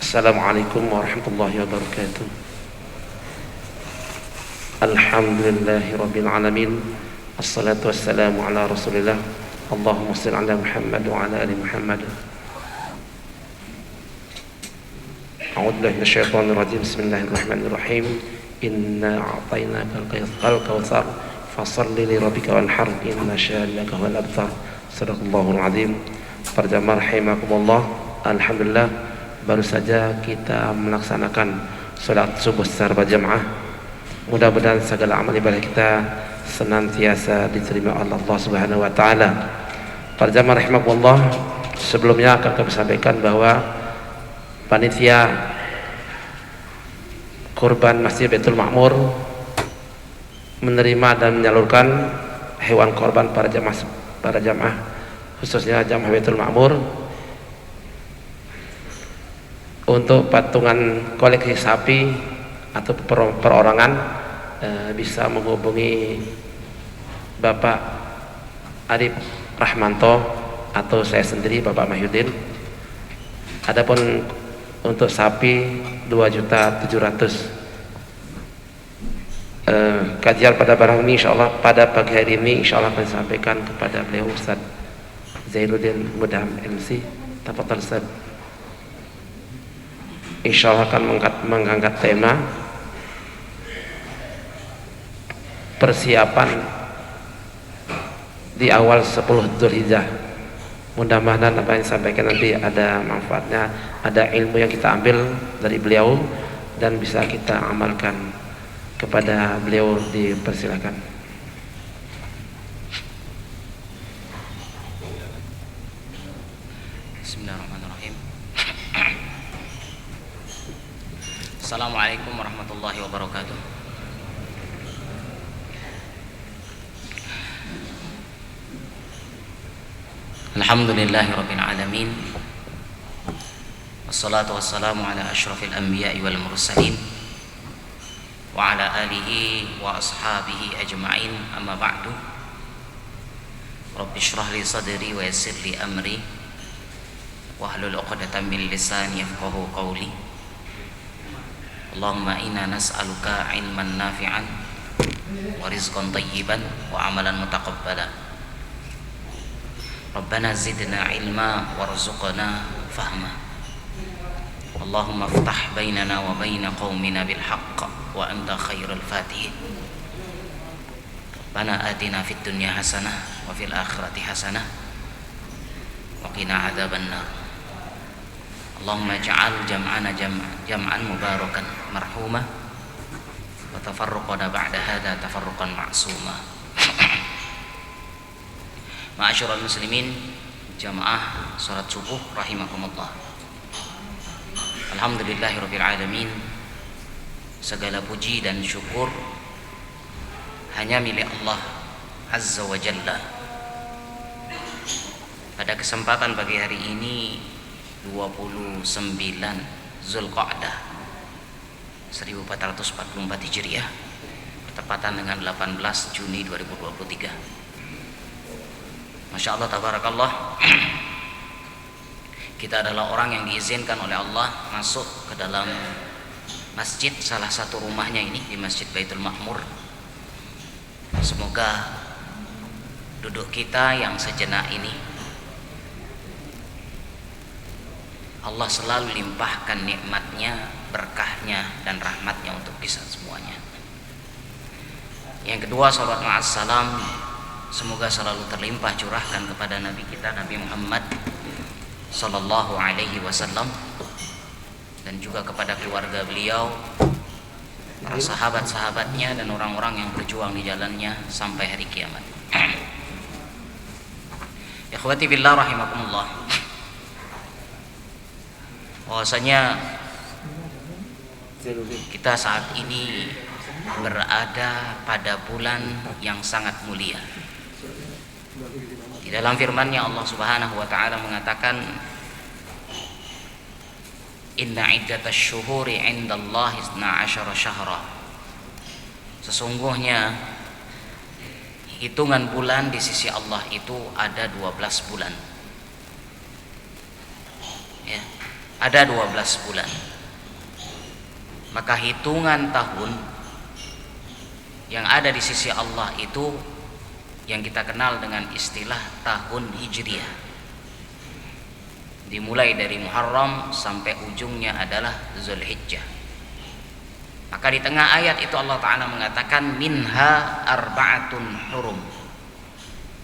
Assalamualaikum warahmatullahi wabarakatuh. Alhamdulillahirabbil alamin. Assalatu wassalamu ala Rasulillah. Allahumma shalli ala Muhammad wa ala ali Muhammad. A'udzu billahi minasyaitonir rajim. Bismillahirrahmanirrahim. Inna a'tainakal kautsar fashalli li rabbika wanhar inna syani'aka huwal abtar. Shadaqallahul azim. Para jamaah rahimakumullah, alhamdulillah baru saja kita melaksanakan salat subuh secara berjamaah. Mudah-mudahan segala amal ibadah kita senantiasa diterima oleh Allah Subhanahu wa taala. Para jamaah rahimakumullah, sebelumnya akan kami sampaikan bahwa panitia kurban Masjid Baitul Ma'mur menerima dan menyalurkan hewan korban para jamaah khususnya jamaah Baitul Ma'mur untuk patungan koleksi sapi atau perorangan. Bisa menghubungi Bapak Arif Rahmanto atau saya sendiri Bapak Mahyudin. Adapun untuk sapi 2.700.000. Kajian pada barang ini insyaallah pada pagi hari ini insyaallah akan disampaikan kepada beliau Ustaz Zainuddin Mudham MC. Tafadhal Ustaz. Insyaallah akan mengangkat tema persiapan di awal 10 Dzulhijjah. Mudah-mudahan apa yang disampaikan nanti ada manfaatnya, ada ilmu yang kita ambil dari beliau dan bisa kita amalkan. Kepada beliau dipersilakan. Bismillahirrahmanirrahim. Assalamualaikum warahmatullahi wabarakatuh. Alhamdulillahirabbil alamin. Wassalatu wassalamu ala asyrafil anbiya'i wal mursalin wa ala alihi wa ashabihi ajma'in, amma ba'du. Rabbi shrah li sadri wa yassir li amri wahlul 'uqdatam min lisani yafqahu qawli. Allahumma inna nas'aluka 'ilman nafi'an wa rizqan thayyiban wa 'amalan mutaqabbala. Rabbana zidna ilma warzuqna fahma. Allahumma iftah bainana wa baina qaumina bil haqq wa anta khairul fatihin. Rabbana atina fid dunya hasanah wa fil akhirati hasanah wa qina adzabannar. Allahumma ij'al jam'ana jam'an mubarakan marhuma wa tafarruqana ba'da hadza tafarruqan ma'suma. Ma'asyiral muslimin, jamaah salat subuh rahimakumullah. Alhamdulillahirabbil alamin. Segala puji dan syukur hanya milik Allah Azza wa Jalla. Pada kesempatan pagi hari ini 29 Zulqa'dah 1444 Hijriah, bertepatan dengan 18 Juni 2023. Masya Allah, tabarakallah. Kita adalah orang yang diizinkan oleh Allah masuk ke dalam masjid, salah satu rumahnya ini di Masjid Baitul Ma'mur. Semoga duduk kita yang sejenak ini Allah selalu limpahkan nikmatnya, berkahnya dan rahmatnya untuk kita semuanya. Yang kedua, salawat ma'assalam semoga selalu terlimpah curahkan kepada Nabi kita Nabi Muhammad sallallahu alaihi wasallam dan juga kepada keluarga beliau, para sahabat-sahabatnya dan orang-orang yang berjuang di jalannya sampai hari kiamat. Ikhwati billah rahimakumullah. Bahwasanya kita saat ini berada pada bulan yang sangat mulia. Di dalam firman-Nya Allah Subhanahu wa taala mengatakan, inna iddatasy syuhuri 'indallahi 12 syahra. Sesungguhnya hitungan bulan di sisi Allah itu ada 12 bulan. Ya. ada 12 bulan. Maka hitungan tahun yang ada di sisi Allah itu yang kita kenal dengan istilah tahun Hijriah. Dimulai dari Muharram sampai ujungnya adalah Zulhijjah. Maka di tengah ayat itu Allah Ta'ala mengatakan minha arba'atun hurum.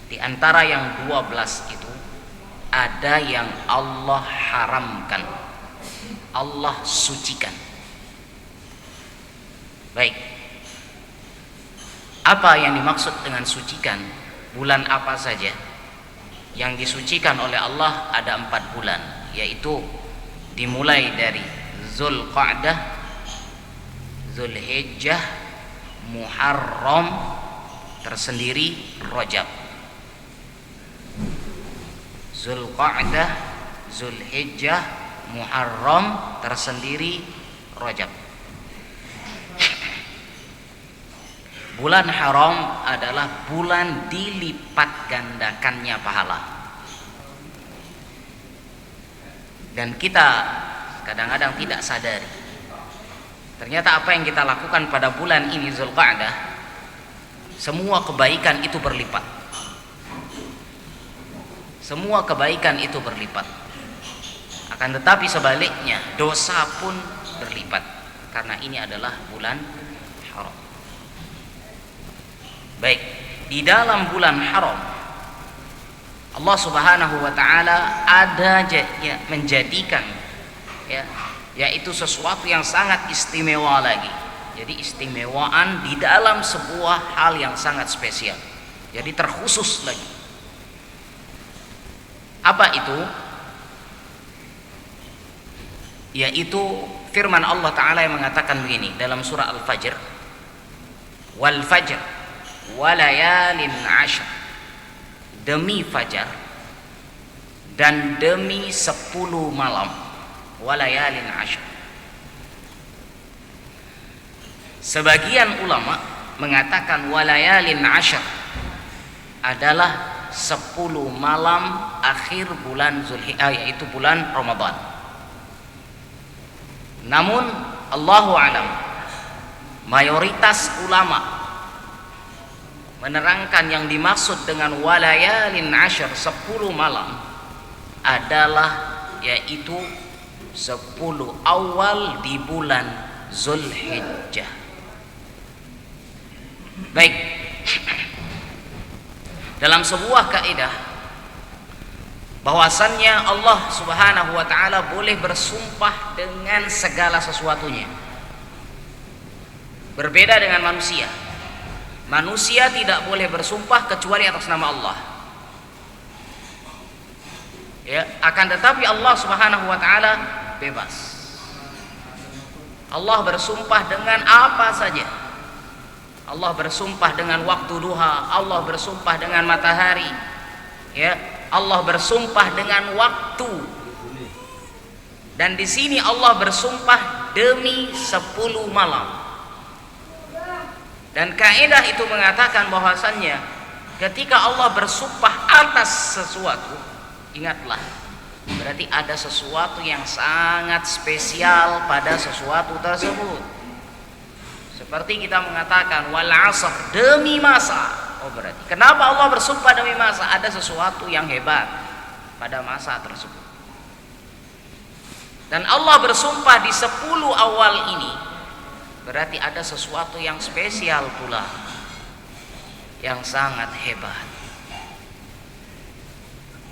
Di antara yang 12 itu ada yang Allah haramkan, Allah sucikan. Baik, apa yang dimaksud dengan sucikan? Bulan apa saja yang disucikan oleh Allah? Ada 4 bulan, yaitu dimulai dari Zulqa'dah, Zulhijjah, Muharram tersendiri, Rajab. Zulqa'dah, Zulhijjah, Muharram tersendiri, Rajab. Bulan haram adalah bulan dilipat gandakannya pahala. Dan kita kadang-kadang tidak sadari, ternyata apa yang kita lakukan pada bulan ini Zulqa'dah, semua kebaikan itu berlipat. Semua kebaikan itu berlipat. Akan tetapi sebaliknya dosa pun berlipat, karena ini adalah bulan haram. Baik, di dalam bulan haram Allah Subhanahu wa taala ada menjadikan yaitu sesuatu yang sangat istimewa lagi. Jadi istimewaan di dalam sebuah hal yang sangat spesial. Jadi terkhusus lagi. Apa itu? Yaitu firman Allah Ta'ala yang mengatakan begini dalam surah Al-Fajr, wal fajr walayalin ashr, demi fajar dan demi 10 malam, walayalin ashr. Sebagian ulama mengatakan walayalin ashr adalah 10 malam akhir bulan Zulhijjah, yaitu bulan Ramadan. Namun Allahu a'lam, mayoritas ulama menerangkan yang dimaksud dengan walayalin ashr 10 malam adalah yaitu 10 awal di bulan Zulhijjah. Baik, dalam sebuah kaidah bahwasannya Allah Subhanahu wa taala boleh bersumpah dengan segala sesuatunya. Berbeda dengan manusia. Manusia tidak boleh bersumpah kecuali atas nama Allah. Ya, akan tetapi Allah Subhanahu wa taala bebas. Allah bersumpah dengan apa saja. Allah bersumpah dengan waktu duha, Allah bersumpah dengan matahari. Ya, Allah bersumpah dengan waktu. Dan di sini Allah bersumpah demi 10 malam. Dan kaidah itu mengatakan bahwasannya ketika Allah bersumpah atas sesuatu, ingatlah, berarti ada sesuatu yang sangat spesial pada sesuatu tersebut. Seperti kita mengatakan wal 'asr, demi masa. Oh, berarti kenapa Allah bersumpah demi masa? Ada sesuatu yang hebat pada masa tersebut. Dan Allah bersumpah di 10 awal ini, berarti ada sesuatu yang spesial pula, yang sangat hebat.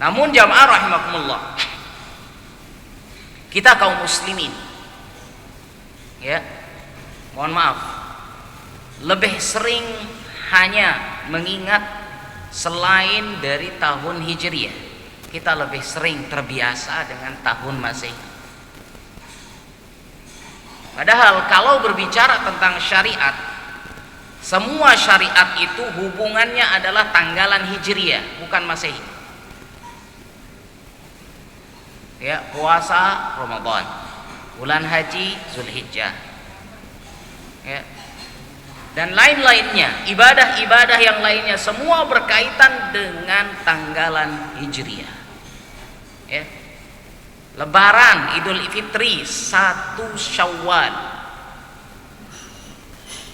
Namun jamaah rahimakumullah, kita kaum muslimin, ya, mohon maaf, lebih sering hanya mengingat selain dari tahun Hijriah. Kita lebih sering terbiasa dengan tahun Masehi. Padahal kalau berbicara tentang syariat, semua syariat itu hubungannya adalah tanggalan Hijriah, bukan Masehi. Ya, puasa Ramadan, bulan haji Zulhijjah, ya, dan lain-lainnya, ibadah-ibadah yang lainnya semua berkaitan dengan tanggalan Hijriah. Ya. Lebaran, Idul Fitri 1 Syawal,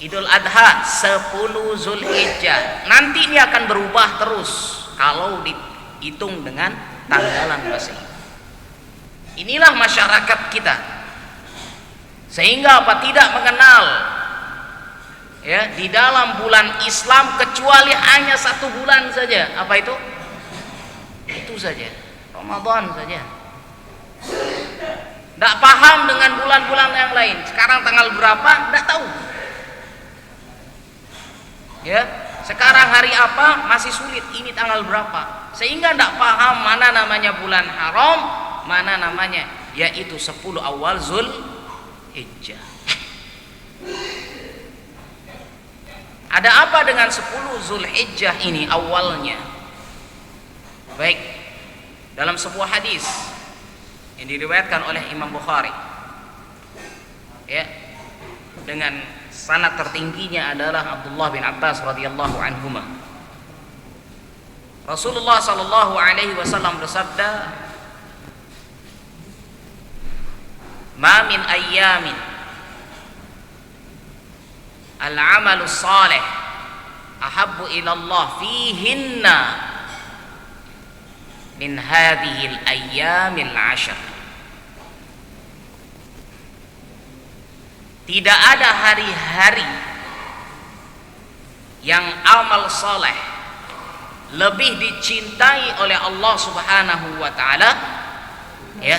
Idul Adha 10 Zulhijjah. Nanti ini akan berubah terus kalau dihitung dengan tanggalan Masehi. Inilah masyarakat kita, sehingga apa, tidak mengenal ya di dalam bulan Islam kecuali hanya 1 bulan saja. Apa itu? Itu saja, Ramadan saja. Tidak paham dengan bulan-bulan yang lain. Sekarang tanggal berapa? Tidak tahu. Ya, sekarang hari apa? Masih sulit. Ini tanggal berapa? Sehingga tidak paham mana namanya bulan haram, mana namanya, yaitu 10 awal Zulhijjah. Ada apa dengan 10 Zulhijjah ini awalnya? Baik, dalam sebuah hadis yang diriwayatkan oleh Imam Bukhari, ya, dengan sanad tertingginya adalah Abdullah bin Abbas radhiyallahu anhuma. Rasulullah sallallahu alaihi wasallam bersabda, "Ma min ayyamin al-'amalu salih ahabbu ila Allah fihinna min hadhihi al-ayyamil 'ashr." Tidak ada hari-hari yang amal saleh lebih dicintai oleh Allah Subhanahu wa taala ya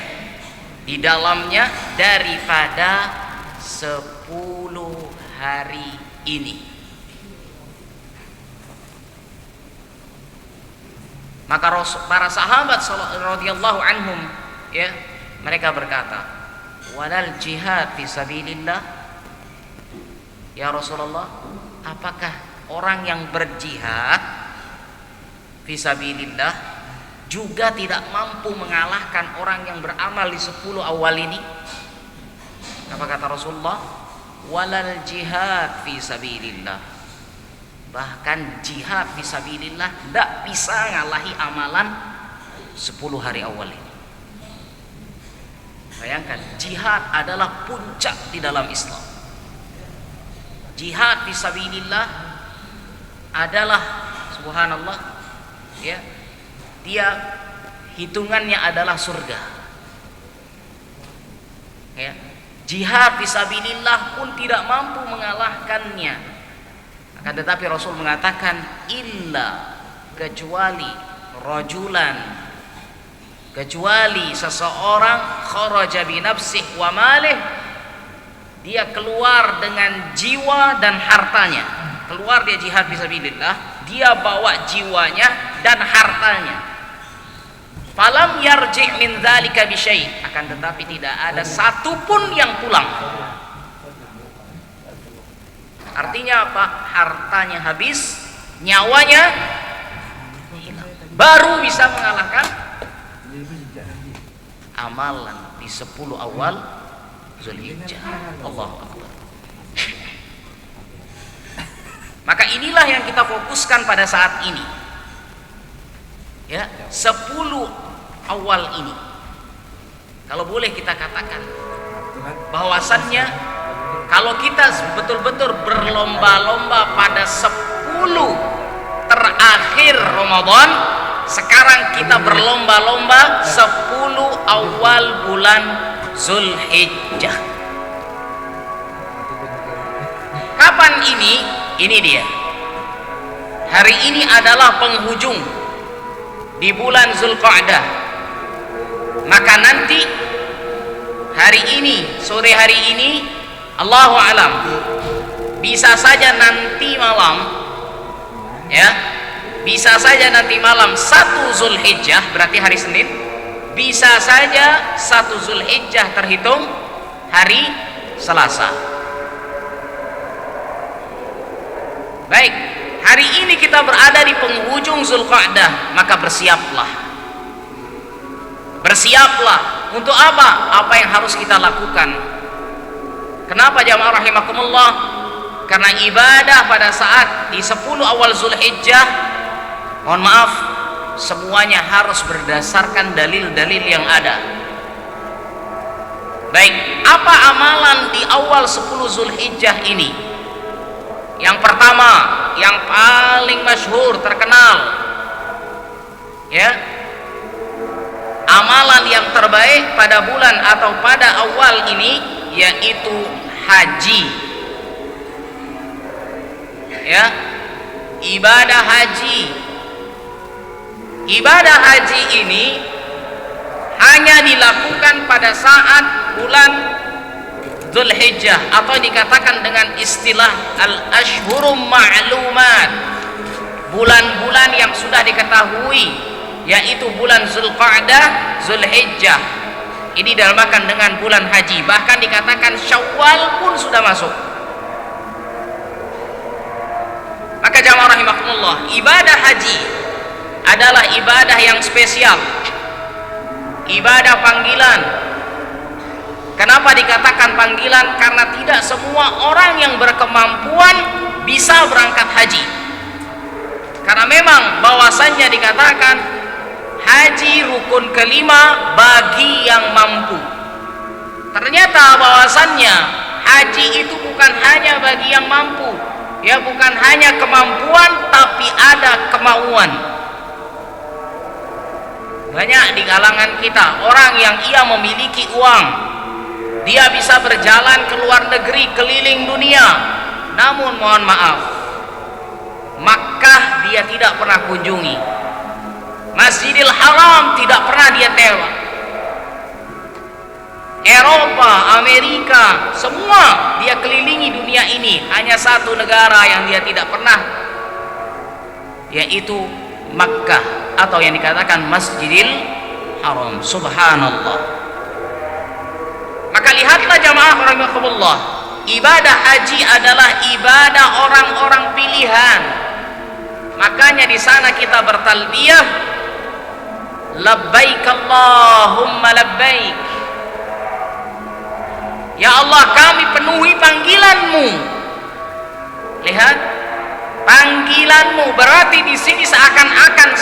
di dalamnya daripada 10 hari ini. Maka para sahabat radhiyallahu anhum ya, mereka berkata, "Walal jihad fi sabilillah." Ya Rasulullah, apakah orang yang berjihad fisabilillah juga tidak mampu mengalahkan orang yang beramal di 10 awal ini? Apa kata Rasulullah? Walal jihad fisabilillah. Bahkan jihad fisabilillah tidak bisa ngalahi amalan 10 hari awal ini. Bayangkan, jihad adalah puncak di dalam Islam. Jihad fisabilillah adalah, subhanallah ya, dia hitungannya adalah surga ya. Jihad fisabilillah pun tidak mampu mengalahkannya. Akan tetapi Rasul mengatakan, illa, kecuali rajulan, kecuali seseorang kharaja bi nafsihi wa malih, dia keluar dengan jiwa dan hartanya. Keluar dia jihad fisabilillah, dia bawa jiwanya dan hartanya. Falam yarji' min dzalika bi syai', akan tetapi tidak ada satupun yang pulang. Artinya apa? Hartanya habis, nyawanya hilang, baru bisa mengalahkan amalan di 10 awal Zulhijjah. Allahu Akbar. Maka inilah yang kita fokuskan pada saat ini ya, 10 awal ini. Kalau boleh kita katakan bahwasannya kalau kita betul-betul berlomba-lomba pada 10 terakhir Ramadan, sekarang kita berlomba-lomba 10 awal bulan Zulhijjah. Kapan ini? Ini dia. Hari ini adalah penghujung di bulan Zulqa'dah. Maka nanti hari ini, sore hari ini, Allahu alam, bisa saja nanti malam ya, bisa saja nanti malam 1 Zulhijjah, berarti hari Senin, bisa saja 1 Zulhijjah terhitung hari Selasa. Baik, hari ini kita berada di penghujung Zulqa'dah, maka bersiaplah. Bersiaplah untuk apa? Apa yang harus kita lakukan? Kenapa jamaah rahimakumullah? Karena ibadah pada saat di 10 awal Zulhijjah, mohon maaf, semuanya harus berdasarkan dalil-dalil yang ada. Baik, apa amalan di awal 10 Zulhijjah ini? Yang pertama, yang paling masyhur, terkenal, ya, amalan yang terbaik pada bulan atau pada awal ini yaitu haji, ya, ibadah haji. Ibadah haji ini hanya dilakukan pada saat bulan Zulhijjah, atau dikatakan dengan istilah al-ashhurum ma'lumat, bulan-bulan yang sudah diketahui, yaitu bulan Zulqa'dah, Zulhijjah. Ini dinamakan dengan bulan haji. Bahkan dikatakan Syawal pun sudah masuk. Maka jamaah rahimakumullah, ibadah haji adalah ibadah yang spesial, ibadah panggilan. Kenapa dikatakan panggilan? Karena tidak semua orang yang berkemampuan bisa berangkat haji. Karena memang bahwasannya dikatakan haji rukun kelima bagi yang mampu. Ternyata bahwasannya haji itu bukan hanya bagi yang mampu, ya, bukan hanya kemampuan, tapi ada kemauan. Banyak di kalangan kita orang yang ia memiliki uang, dia bisa berjalan ke luar negeri, keliling dunia, namun mohon maaf, Makkah dia tidak pernah kunjungi, Masjidil Haram tidak pernah dia tewak, Eropa, Amerika, semua dia kelilingi dunia ini. Hanya satu negara yang dia tidak pernah, yaitu Makkah, atau yang dikatakan Masjidil Haram. Subhanallah. Maka lihatlah jamaah rahimakumullah, ibadah haji adalah ibadah orang-orang pilihan. Makanya di sana kita bertalbiyah, labbaik Allahumma labbaik. Ya Allah, kami penuhi panggilanmu. Lihat, panggilanmu berarti di sini seakan-akan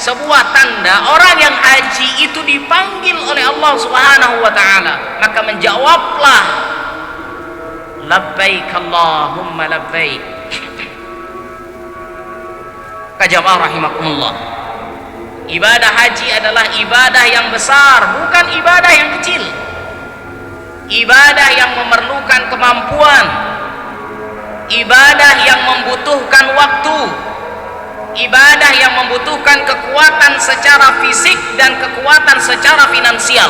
sebuah tanda orang yang haji itu dipanggil oleh Allah Subhanahu wa taala. Maka menjawablah, labbaik Allahumma labbaik. Jamaah rahimakumullah, ibadah haji adalah ibadah yang besar, bukan ibadah yang kecil. Ibadah yang memerlukan kemampuan, ibadah yang membutuhkan waktu, ibadah yang membutuhkan kekuatan secara fisik dan kekuatan secara finansial,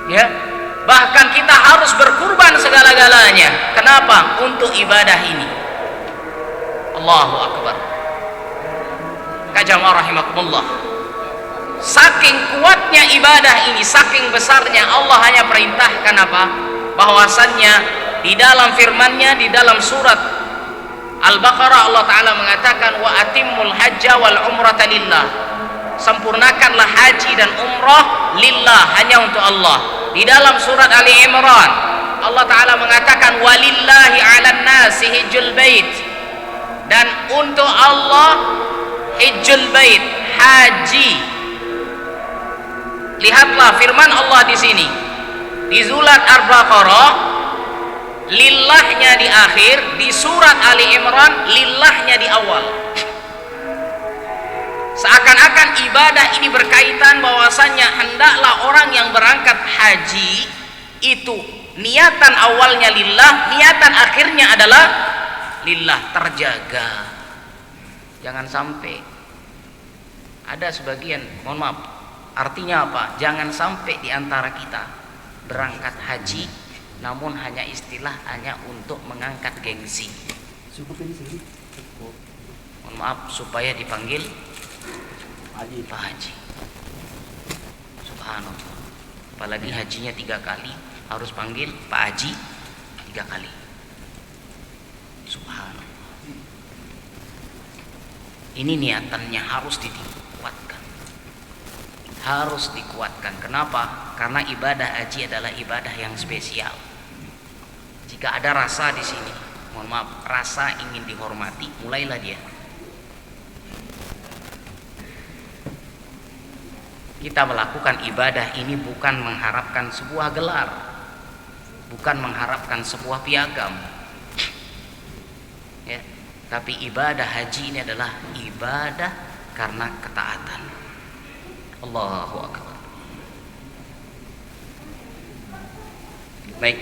ya, bahkan kita harus berkurban segala-galanya. Kenapa? Untuk ibadah ini. Allahu Akbar. Jamaah rahimakumullah, saking kuatnya ibadah ini, saking besarnya, Allah hanya perintahkan apa? Bahwasannya di dalam firman-Nya di dalam surat Al-Baqarah, Allah Ta'ala mengatakan, wa atimmul hajja wal umrata lillah, sempurnakanlah haji dan umrah lillah, hanya untuk Allah. Di dalam surat Ali Imran, Allah Ta'ala mengatakan, walillahi 'alan nasi hijjul bait, dan untuk Allah hijjul bait, haji. Lihatlah firman Allah di sini di surat Al-Baqarah, lillahnya di akhir, di surat Ali Imran lillahnya di awal. Seakan-akan ibadah ini berkaitan bahwasannya hendaklah orang yang berangkat haji itu niatan awalnya lillah, niatan akhirnya adalah lillah, terjaga. Jangan sampai ada sebagian, mohon maaf, artinya apa? Jangan sampai di antara kita berangkat haji namun hanya istilah, hanya untuk mengangkat gengsi. Mohon maaf, supaya dipanggil Pak Haji. Subhanallah. Apalagi hajinya 3 kali, harus panggil Pak Haji 3 kali. Subhanallah. Ini niatannya harus dikuatkan. Harus dikuatkan. Kenapa? Karena ibadah haji adalah ibadah yang spesial. Jika ada rasa di sini, mohon maaf, rasa ingin dihormati, mulailah dia. Kita melakukan ibadah ini bukan mengharapkan sebuah gelar, bukan mengharapkan sebuah piagam, ya. Tapi ibadah haji ini adalah ibadah karena ketaatan. Allahu Akbar. Baik,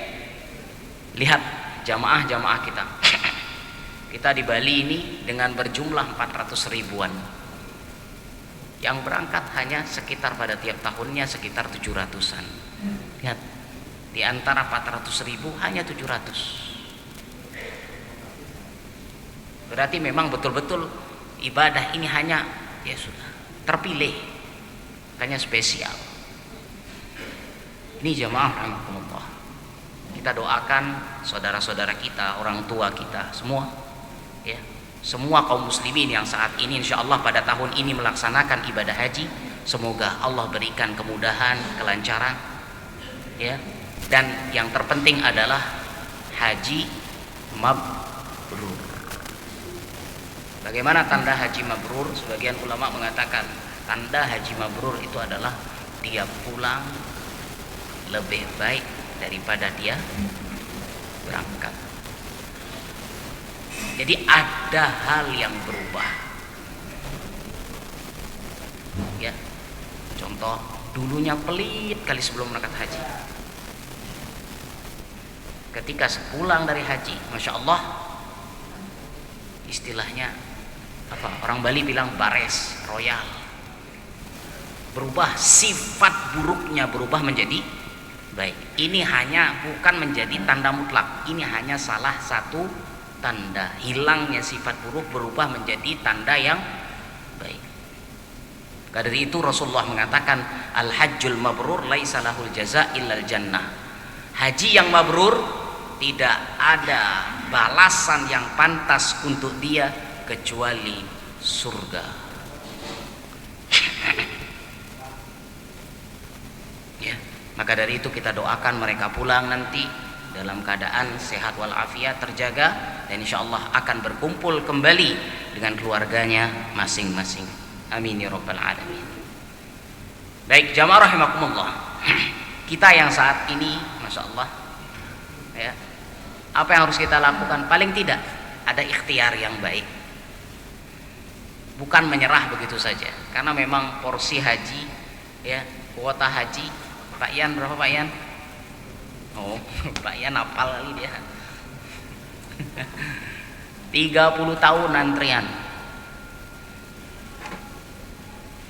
lihat jamaah-jamaah kita. Kita di Bali ini dengan berjumlah 400 ribuan. Yang berangkat hanya sekitar pada tiap tahunnya sekitar 700-an. Lihat, di antara 400 ribu hanya 700. Berarti memang betul-betul ibadah ini hanya ya sudah terpilih, hanya spesial. Ini jamaah rahimakumullah. Kita doakan saudara-saudara kita, orang tua kita semua, ya, semua kaum muslimin yang saat ini insyaallah pada tahun ini melaksanakan ibadah haji, semoga Allah berikan kemudahan, kelancaran, ya. Dan yang terpenting adalah haji mabrur. Bagaimana tanda haji mabrur? Sebagian ulama mengatakan tanda haji mabrur itu adalah dia pulang lebih baik daripada dia berangkat. Jadi ada hal yang berubah, ya. Contoh, dulunya pelit kali sebelum berangkat haji. Ketika sepulang dari haji, masya Allah, istilahnya apa? Orang Bali bilang bares royal. Berubah, sifat buruknya berubah menjadi baik. Ini hanya bukan menjadi tanda mutlak. Ini hanya salah satu tanda hilangnya sifat buruk berubah menjadi tanda yang baik. Karena dari itu Rasulullah mengatakan al-hajjul mabrur laisa lahul jaza illal jannah. Haji yang mabrur tidak ada balasan yang pantas untuk dia kecuali surga. Ya, maka dari itu kita doakan mereka pulang nanti dalam keadaan sehat walafiat, terjaga, dan insyaallah akan berkumpul kembali dengan keluarganya masing-masing. Amin ya rabbal alamin. Baik jamaah rahimakumullah. Kita yang saat ini masya Allah, ya, apa yang harus kita lakukan? Paling tidak ada ikhtiar yang baik, bukan menyerah begitu saja. Karena memang porsi haji, ya, kuota haji, Pak Yan berapa Pak Yan? Oh, Pak Yan hafal kali dia. 30 tahun antrian.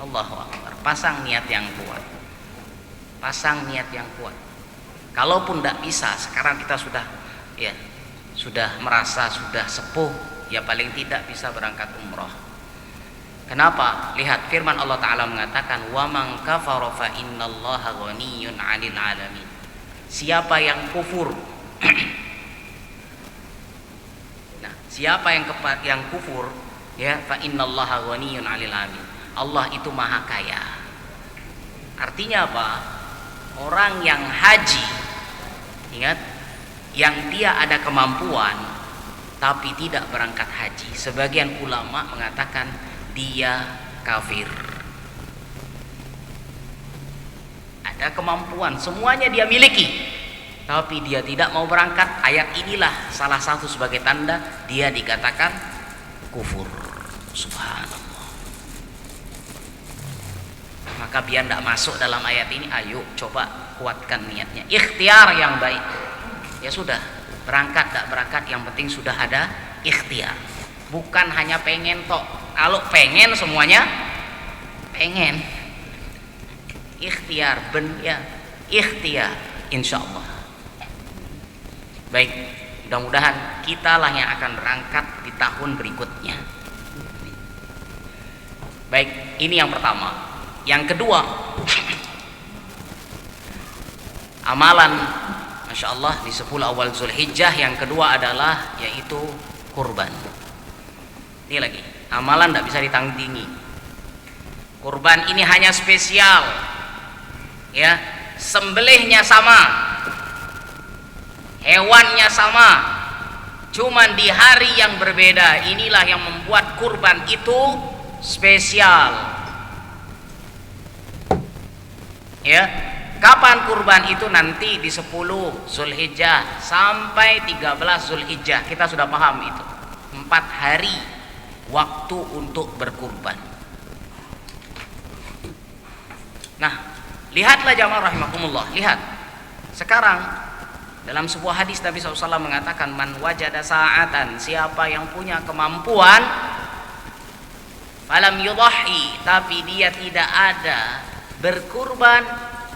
Allahu Akbar. Pasang niat yang kuat. Pasang niat yang kuat. Kalaupun tidak bisa, sekarang kita sudah merasa sudah sepuh, ya paling tidak bisa berangkat umroh. Kenapa? Lihat firman Allah Ta'ala mengatakan wa man kafara fa innallaha ghaniyyun 'anil 'alamin. Siapa yang kufur nah, siapa yang kufur, ya, fa innallaha ghaniyyun 'anil 'alamin. Allah itu maha kaya. Artinya apa? Orang yang haji, ingat, yang dia ada kemampuan tapi tidak berangkat haji, sebagian ulama mengatakan dia kafir. Ada kemampuan, semuanya dia miliki, tapi dia tidak mau berangkat. Ayat inilah salah satu sebagai tanda dia dikatakan kufur. Subhanallah. Maka biar tidak masuk dalam ayat ini, ayo coba kuatkan niatnya, ikhtiar yang baik. Ya sudah, berangkat tidak berangkat, yang penting sudah ada ikhtiar. Bukan hanya pengen tok. Kalau pengen semuanya pengen. Ikhtiar, ikhtiar, insya Allah. Baik, mudah-mudahan kitalah yang akan berangkat di tahun berikutnya. Baik, ini yang pertama. Yang kedua, amalan masya Allah di 10 awal Zulhijjah yang kedua adalah yaitu kurban. Ini lagi, amalan tidak bisa ditandingi. Kurban ini hanya spesial, ya, sembelihnya sama, hewannya sama, cuman di hari yang berbeda. Inilah yang membuat kurban itu spesial. Ya, kapan kurban itu? Nanti di 10 Zulhijjah sampai 13 Zulhijjah. Kita sudah paham itu. 4 hari waktu untuk berkurban. Nah, lihatlah jamaah rahimakumullah, lihat. Sekarang dalam sebuah hadis Nabi SAW mengatakan, man wajada sa'atan, siapa yang punya kemampuan, falam yudhahi, tapi dia tidak ada berkurban,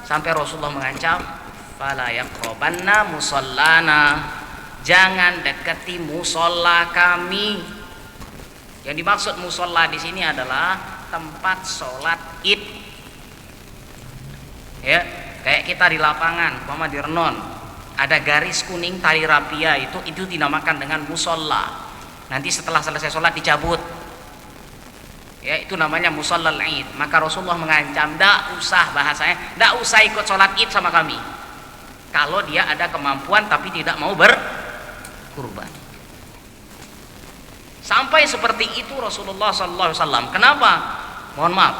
sampai Rasulullah mengancam, fala yaqrabanna musallana, jangan dekati musolla kami. Yang dimaksud musolla di sini adalah tempat sholat id. Ya, kayak kita di lapangan, umpama di Renon, ada garis kuning tali rapia, itu dinamakan dengan musolla. Nanti setelah selesai sholat dicabut. Ya, itu namanya musallal id. Maka Rasulullah mengancam, ndak usah, bahasanya, ndak usah ikut sholat id sama kami kalau dia ada kemampuan tapi tidak mau berkurban. Sampai seperti itu Rasulullah SAW. Kenapa? Mohon maaf,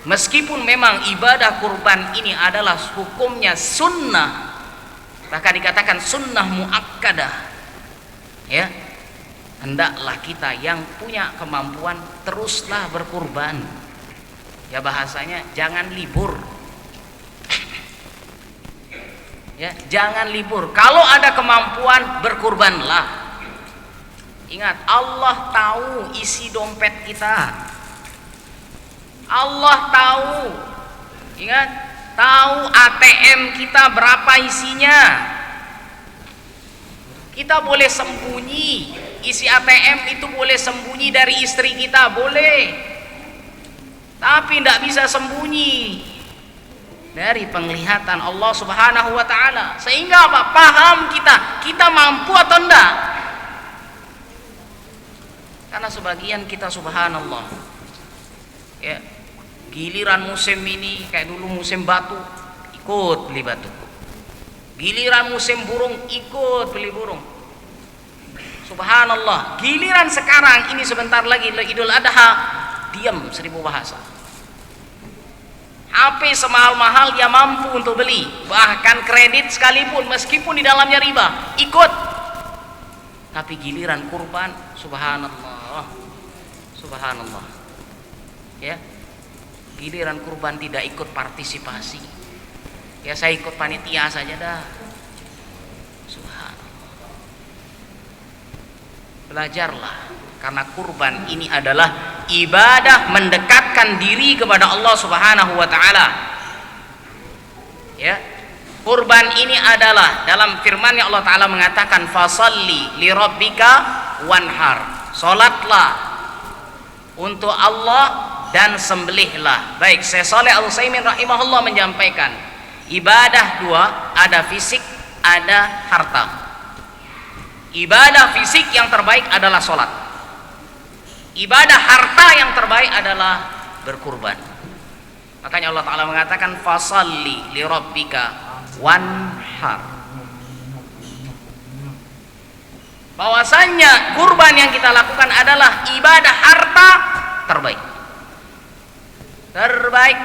meskipun memang ibadah kurban ini adalah hukumnya sunnah, bahkan dikatakan sunnah muakkadah, ya, hendaklah kita yang punya kemampuan teruslah berkurban. Ya, bahasanya jangan libur. Ya, jangan libur. Kalau ada kemampuan, berkurbanlah. Ingat, Allah tahu isi dompet kita. Allah tahu. Ingat, tahu ATM kita berapa isinya. Kita boleh sembunyi, isi ATM itu boleh sembunyi dari istri kita, boleh. Tapi tidak bisa sembunyi dari penglihatan Allah Subhanahu wa taala. Sehingga apa? Paham kita mampu atau enggak? Karena sebagian kita subhanallah, ya, giliran musim ini kayak dulu musim batu, ikut beli batu. Giliran musim burung, ikut beli burung. Subhanallah. Giliran sekarang ini sebentar lagi Idul Adha, diam 1000 bahasa. HP semahal-mahal dia mampu untuk beli, bahkan kredit sekalipun meskipun di dalamnya riba, ikut. Tapi giliran kurban, subhanallah, subhanallah, ya, giliran kurban tidak ikut partisipasi. Ya, saya ikut panitia saja dah. Subhanallah. Belajarlah, karena kurban ini adalah ibadah mendekatkan diri kepada Allah Subhanahu wa taala. Ya. Kurban ini adalah dalam firman-Nya Allah taala mengatakan fasalli li rabbika wanhar. Salatlah untuk Allah dan sembelihlah. Baik, Syekh Shalih Al-Utsaimin rahimahullah menyampaikan, ibadah dua, ada fisik, ada harta. Ibadah fisik yang terbaik adalah salat. Ibadah harta yang terbaik adalah berkurban. Makanya Allah taala mengatakan fasalli li rabbika wanhar. Bahwasanya kurban yang kita lakukan adalah ibadah harta terbaik. Terbaik.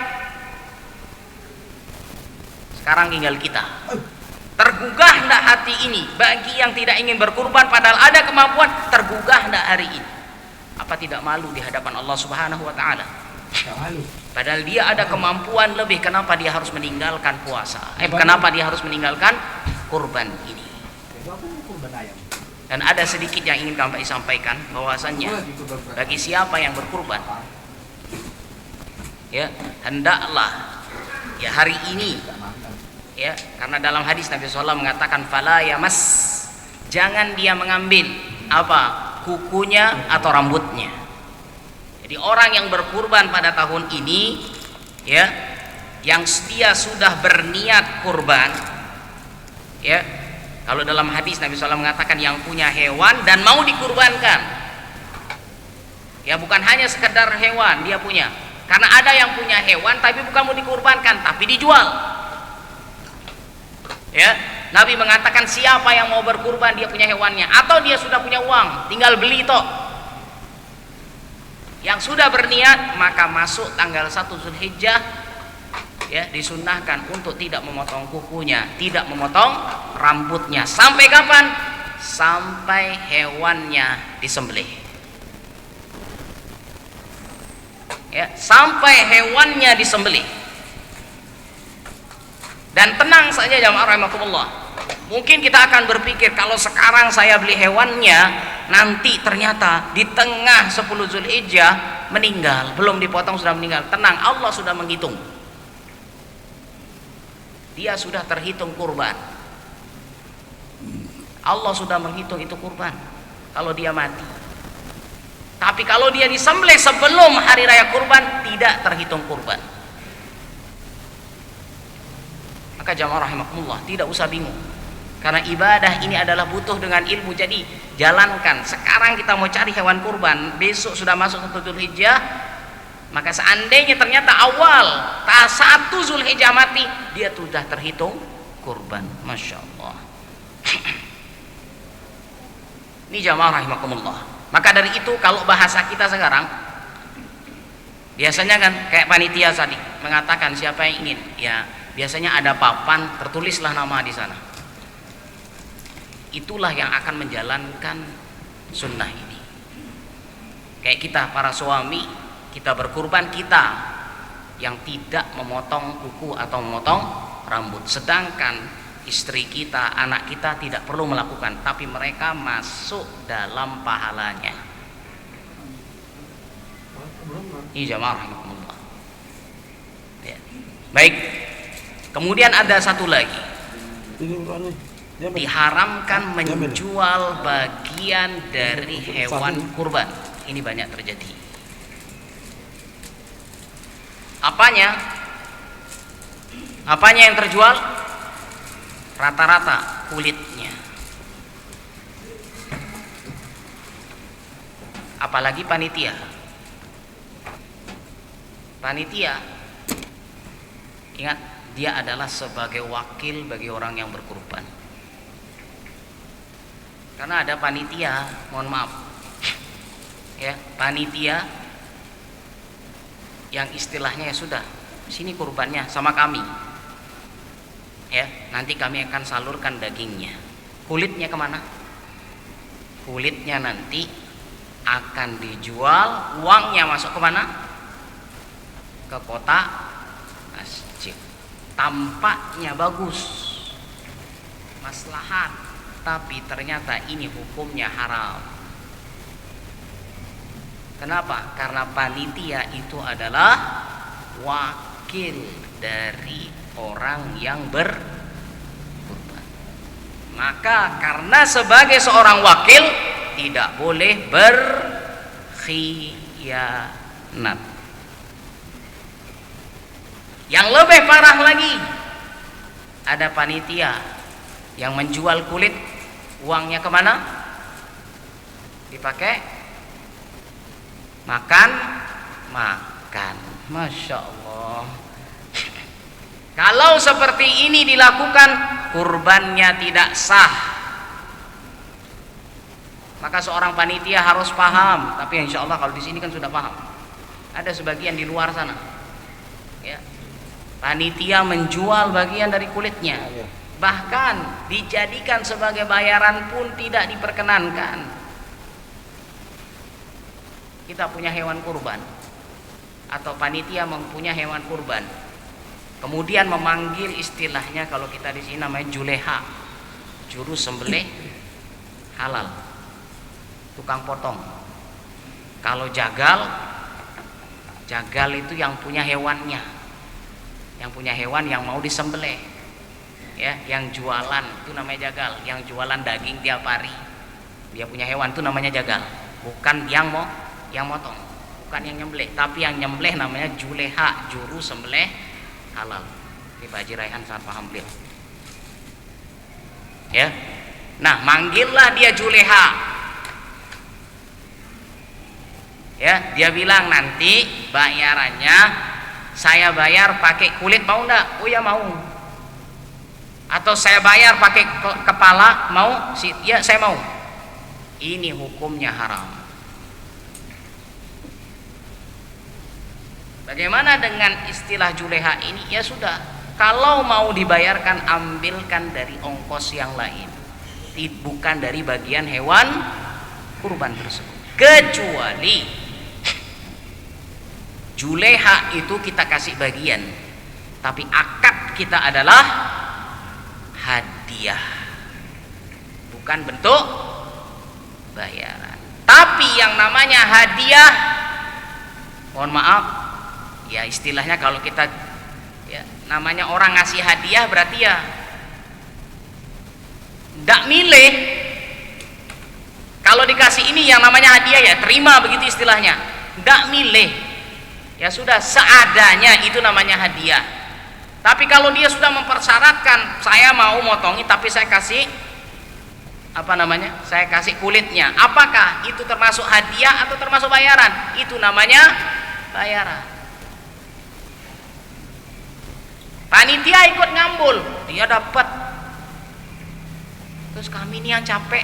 Sekarang tinggal kita. Tergugah hendak hati ini bagi yang tidak ingin berkurban padahal ada kemampuan, tergugah hendak hari ini? Apa tidak malu di hadapan Allah Subhanahu wa taala? Padahal dia ada kemampuan lebih, kenapa dia harus meninggalkan puasa? Kenapa dia harus meninggalkan kurban ini? Dan ada sedikit yang ingin kami sampaikan, bahwasannya bagi siapa yang berkurban, ya, hendaklah ya hari ini, ya, karena dalam hadis Nabi SAW mengatakan fala yamas, jangan dia mengambil apa? Kukunya atau rambutnya. Jadi orang yang berkurban pada tahun ini, ya, yang dia sudah berniat kurban, ya, kalau dalam hadis Nabi SAW mengatakan yang punya hewan dan mau dikurbankan, ya, bukan hanya sekedar hewan dia punya, karena ada yang punya hewan tapi bukan mau dikurbankan tapi dijual, ya. Nabi mengatakan siapa yang mau berkurban dia punya hewannya atau dia sudah punya uang tinggal beli toh. Yang sudah berniat maka masuk tanggal 1 Zulhijjah ya, disunnahkan untuk tidak memotong kukunya, tidak memotong rambutnya. Sampai kapan? Sampai hewannya disembelih. Ya, sampai hewannya disembelih. Dan tenang saja jamaah rahimakumullah. Mungkin kita akan berpikir, kalau sekarang saya beli hewannya, nanti ternyata di tengah 10 Zulhijjah meninggal, belum dipotong sudah meninggal. Tenang, Allah sudah menghitung. Dia sudah terhitung kurban. Allah sudah menghitung itu kurban kalau dia mati. Tapi kalau dia disembelih sebelum hari raya kurban, tidak terhitung kurban. Maka jamaah rahimakumullah, tidak usah bingung. Karena ibadah ini adalah butuh dengan ilmu. Jadi jalankan. Sekarang kita mau cari hewan kurban, besok sudah masuk 1 Zulhijjah, maka seandainya ternyata awal 1 Zulhijjah mati, dia sudah terhitung kurban. Masya Allah. Ini jamaah rahimakumullah. Maka dari itu, kalau bahasa kita sekarang, biasanya kan kayak panitia tadi mengatakan siapa yang ingin, ya biasanya ada papan, tertulislah nama di sana. Itulah yang akan menjalankan sunnah ini. Kayak kita para suami, kita berkurban, kita yang tidak memotong kuku atau memotong rambut. Sedangkan istri kita, anak kita tidak perlu melakukan, tapi mereka masuk dalam pahalanya. Ini jamaah rahimakumullah. Ya. Baik. Kemudian ada satu lagi. Diharamkan menjual bagian dari hewan kurban. Ini banyak terjadi. Apanya yang terjual? Rata-rata kulitnya. Apalagi panitia. Ingat, dia adalah sebagai wakil bagi orang yang berkurban. Karena ada panitia, mohon maaf ya, panitia yang istilahnya ya sudah, sini kurbannya sama kami ya, nanti kami akan salurkan dagingnya. Kulitnya kemana? Kulitnya nanti akan dijual, uangnya masuk kemana? Ke kota masjid. Tampaknya bagus, maslahat, tapi ternyata ini hukumnya haram. Kenapa? Karena panitia itu adalah wakil dari orang yang berkurban. Maka karena sebagai seorang wakil tidak boleh berkhianat. Yang lebih parah lagi, ada panitia yang menjual kulit, uangnya kemana? Dipakai makan. Masya Allah. Kalau seperti ini dilakukan, kurbannya tidak sah. Maka seorang panitia harus paham. Tapi insya Allah kalau di sini kan sudah paham. Ada sebagian di luar sana, ya, panitia menjual bagian dari kulitnya, bahkan dijadikan sebagai bayaran pun tidak diperkenankan. Kita punya hewan kurban atau panitia mempunyai hewan kurban, kemudian memanggil, istilahnya kalau kita di sini namanya juleha, juru sembelih halal, tukang potong. Kalau jagal itu yang punya hewannya, yang punya hewan yang mau disembelih, ya, yang jualan itu namanya jagal, yang jualan daging tiap hari, dia punya hewan itu namanya jagal, bukan yang motong, bukan yang nyembelih, tapi yang nyembelih namanya juleha, juru sembelih halal. Ini Pak Haji Raihan sangat paham beliau. Ya, nah manggillah dia juleha. Ya, dia bilang nanti bayarannya saya bayar pakai kulit, mau enggak? Oh ya mau. Atau saya bayar pakai kepala, mau? Ya saya mau. Ini hukumnya haram. Bagaimana dengan istilah juleha ini? Ya sudah, kalau mau dibayarkan ambilkan dari ongkos yang lain, bukan dari bagian hewan kurban tersebut. Kecuali juleha itu kita kasih bagian, tapi akad kita adalah hadiah, bukan bentuk bayaran. Tapi yang namanya hadiah, mohon maaf ya, istilahnya kalau kita ya, namanya orang ngasih hadiah berarti ya tidak milih. Kalau dikasih ini yang namanya hadiah ya terima, begitu istilahnya, tidak milih. Ya sudah, seadanya, itu namanya hadiah. Tapi kalau dia sudah mempersyaratkan, saya mau motongi tapi saya kasih saya kasih kulitnya, apakah itu termasuk hadiah atau termasuk bayaran? Itu namanya bayaran. Panitia ikut ngambul, dia dapat, terus kami ini yang capek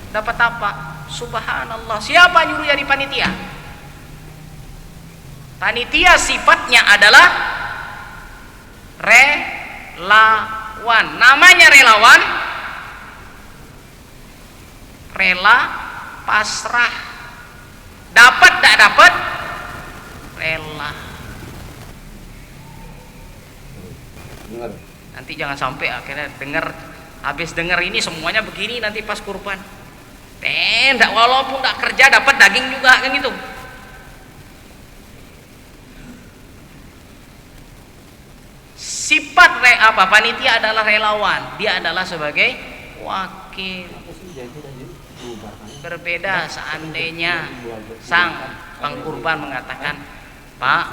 dapat apa? Subhanallah, siapa nyuruh jadi panitia? Panitia sifatnya adalah relawan. Namanya relawan, rela pasrah, dapat tidak dapat rela. Nanti jangan sampai akhirnya habis dengar ini semuanya begini, nanti pas kurban tidak, walaupun tidak kerja dapat daging juga kan gitu. Sifat panitia adalah relawan, dia adalah sebagai wakil. Berbeda seandainya sang pengkurban mengatakan, Pak,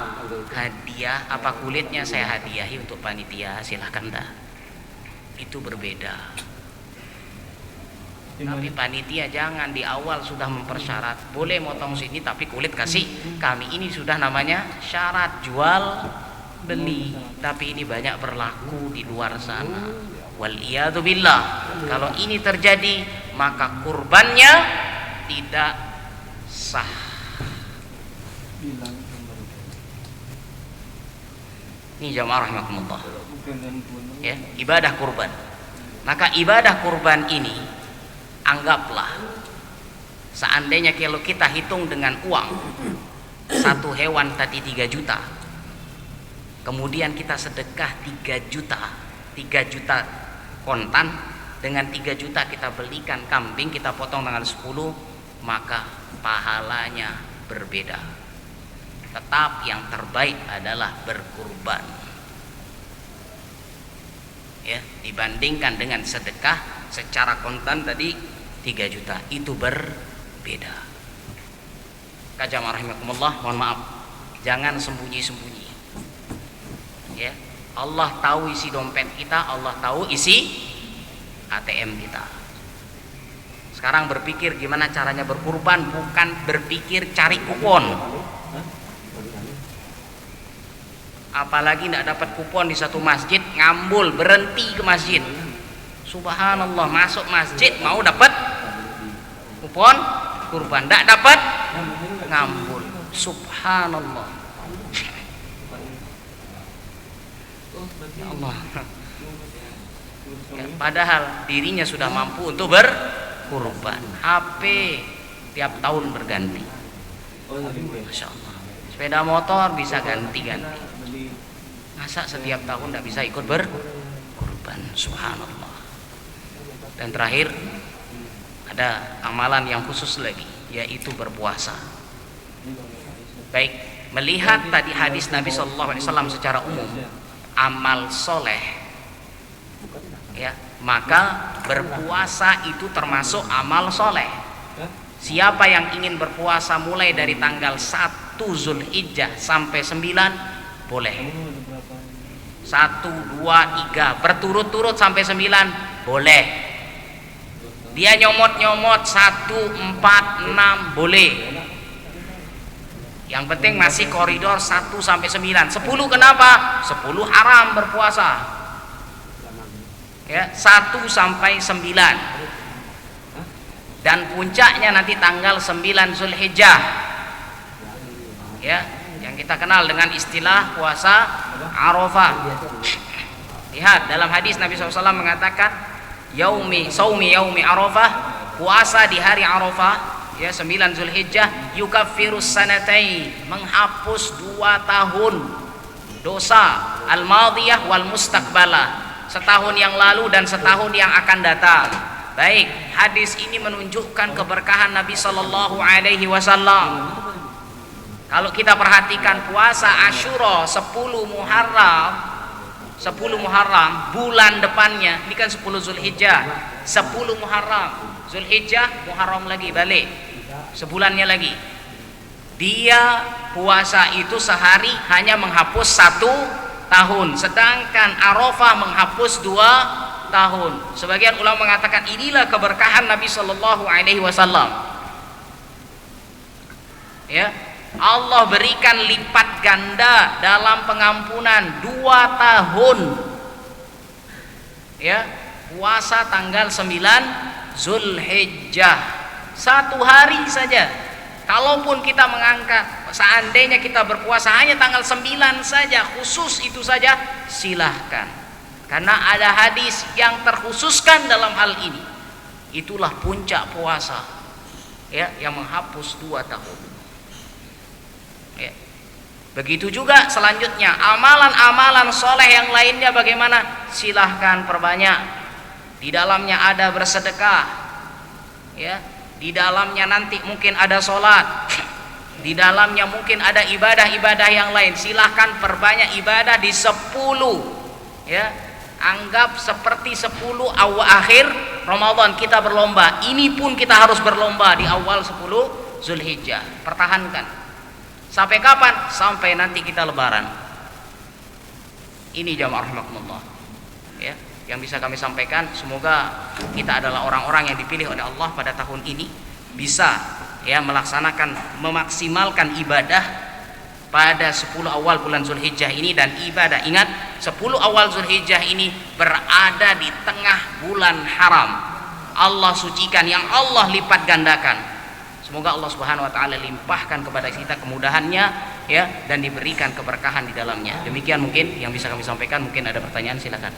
hadiah apa kulitnya saya hadiahi untuk panitia, silahkan dah. Itu berbeda. Tapi panitia jangan di awal sudah mempersyarat, boleh motong sini tapi kulit kasih kami. Ini sudah namanya syarat jual beli. Tapi ini banyak berlaku di luar sana. Waliyadu billah. Kalau ini terjadi, maka kurbannya tidak sah. Ini jamaah rahimakumullah. Ya, ibadah kurban. Maka ibadah kurban ini, anggaplah seandainya kalau kita hitung dengan uang, satu hewan tadi 3 juta, kemudian kita sedekah 3 juta kontan, dengan 3 juta kita belikan kambing, kita potong tanggal 10, maka pahalanya berbeda. Tetap yang terbaik adalah berkurban, ya, dibandingkan dengan sedekah secara kontan tadi 3 juta, itu berbeda. Kajama rahimakumullah, mohon maaf, jangan sembunyi-sembunyi. Ya, Allah tahu isi dompet kita, Allah tahu isi ATM kita. Sekarang berpikir gimana caranya berkurban, bukan berpikir cari kupon. Apalagi tidak dapat kupon di satu masjid, ngambul, berhenti ke masjid. Subhanallah, masuk masjid mau dapat kupon kurban, tidak dapat ngambul. Subhanallah. Ya Allah. Ya, padahal dirinya sudah mampu untuk berkurban. HP tiap tahun berganti. Masya Allah. Sepeda motor bisa ganti-ganti. Masa setiap tahun tidak bisa ikut berkurban? Subhanallah. Dan terakhir ada amalan yang khusus lagi, yaitu berpuasa. Baik, melihat tadi hadis Nabi SAW secara umum, amal soleh, ya, maka berpuasa itu termasuk amal soleh. Siapa yang ingin berpuasa mulai dari tanggal 1 Zulhijjah sampai 9, boleh. 1, 2, 3 berturut-turut sampai 9, boleh. Dia nyomot-nyomot 1, 4, 6, boleh. Yang penting masih koridor 1 sampai 9. 10 kenapa? 10 haram berpuasa. Ya, 1 sampai 9. Dan puncaknya nanti tanggal 9 Zulhijjah. Ya, yang kita kenal dengan istilah puasa Arafah. Lihat dalam hadis Nabi SAW mengatakan saumi yaumi Arafah, puasa di hari Arafah ya 9 Zulhijjah, yukaffirus sanatain, menghapus 2 tahun dosa al-madiyah wal mustaqbalah, setahun yang lalu dan setahun yang akan datang. Baik, hadis ini menunjukkan keberkahan Nabi Sallallahu Alaihi Wasallam. Kalau kita perhatikan puasa Asyura 10 Muharram bulan depannya, ini kan 10 Zulhijjah, 10 Muharram, Zulhijjah, Muharram lagi balik, sebulannya lagi. Dia puasa itu sehari hanya menghapus 1 tahun, sedangkan Arafah menghapus 2 tahun. Sebagian ulama mengatakan inilah keberkahan Nabi Sallallahu Alaihi Wasallam. Ya, Allah berikan lipat ganda dalam pengampunan 2 tahun. Ya, puasa tanggal 9 Zulhijjah, 1 hari saja. Kalaupun kita mengangkat, seandainya kita berpuasa hanya tanggal 9 saja, khusus itu saja, silahkan. Karena ada hadis yang terkhususkan dalam hal ini. Itulah puncak puasa, ya, yang menghapus 2 tahun. Ya. Begitu juga selanjutnya amalan-amalan soleh yang lainnya bagaimana? Silahkan perbanyak. Di dalamnya ada bersedekah, ya. Di dalamnya nanti mungkin ada sholat. Di dalamnya mungkin ada ibadah-ibadah yang lain. Silahkan perbanyak ibadah di 10, ya. Anggap seperti 10 awal akhir Ramadan kita berlomba. Ini pun kita harus berlomba di awal 10 Zulhijjah. Pertahankan. Sampai kapan? Sampai nanti kita lebaran. Ini jamaah rahimakumullah. Ya, yang bisa kami sampaikan, semoga kita adalah orang-orang yang dipilih oleh Allah pada tahun ini bisa ya melaksanakan, memaksimalkan ibadah pada 10 awal bulan Zulhijjah ini. Dan ibadah, ingat 10 awal Zulhijjah ini berada di tengah bulan haram, Allah sucikan, yang Allah lipat gandakan. Semoga Allah Subhanahu wa taala limpahkan kepada kita kemudahannya ya, dan diberikan keberkahan di dalamnya. Demikian mungkin yang bisa kami sampaikan. Mungkin ada pertanyaan, silakan.